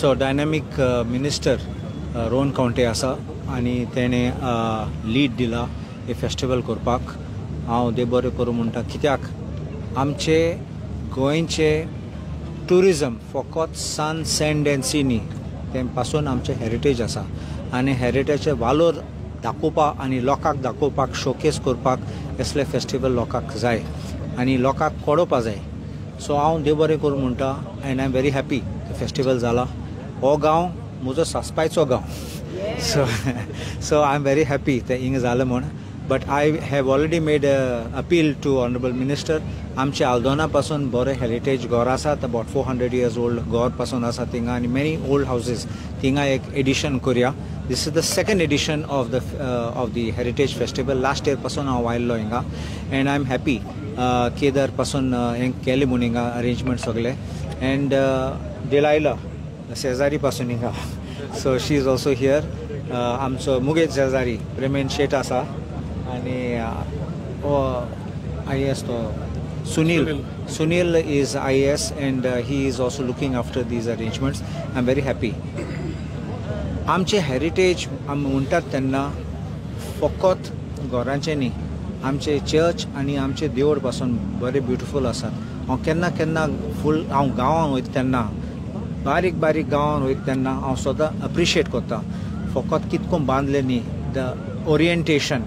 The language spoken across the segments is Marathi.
So dynamic minister Rohan Khaunte आसा आनी तेणें लीड दिला हे फेस्टिवल करपाक. हांव देव बरें करूं म्हणटा, कित्याक आमचे गोंयचे ट्युरिजम फकत सन सँड एंड सी न्ही, ते पासून आमचे हेरिटेज आसा आनी हेरिटेजचे वालोर दाखोवपाक आनी लोकांक दाखोवपाक शोकेस करपाक असले फेस्टिवल लोकांक जाय आनी लोकांक कळोवपा जाय. सो हांव देव बरें करूं म्हणटा and I am very happy festival जाला. हो गांव म्हजो सासपायचो गांव, so I am very happy ते हिंग जालें म्हण. But I have already made appeal to honourable minister. आमचे आल्दोना पासून बरे हेरिटेज घर आसात, अबाउट 400 years ओल्ड घर पासून आसा थिंगा आनी मेनी ओल्ड हावजीस. थिंगा एक एडिशन करुया. This is the second edition of the heritage festival. Last year पासून हांव आयिल्लो हिंगा and I am happy. Kedar पासून हें केलें म्हूण हिंगा अरेंजमेंट सगळे. एंड डिलायला शेजारी पासून हिंगा, so she is also here. आमचो मुगे शेजारी प्रेमेन शेट आसा आनी IAS तो Sunil is IAS and he is also looking after these arrangements. I'm very happy. आमचे हेरिटेज आमी म्हणटात तेन्ना फकत घरांचे न्ही, आमचे चर्च आनी आमचे देवळ पासून बरे ब्युटिफूल आसात. हांव केन्ना केन्ना हांव गांवांत वयता तेन्ना, बारीक बारीक गांवांत वयता तेन्ना हांव सदां अप्रिशिएट करता फकत कितको बांदले न्ही, the orientation,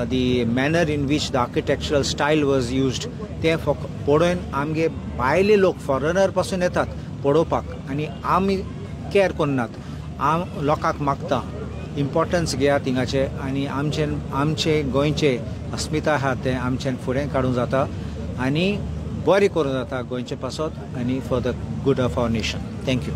the manner in which the architectural style was used, ते पळोवन आमगे भायले लोक फॉरेनर पासून येतात पळोवपाक आनी आमी केअर करनात. लोकांक मागता इम्पॉर्टन्स घेयात थिंगाचे आनी आमचे गोंयचे अस्मिता आहा ते आमच्यान फुडें काडूं जाता आनी बरें करूं जाता गोंयचे पासत आनी for the good of our nation. Thank you.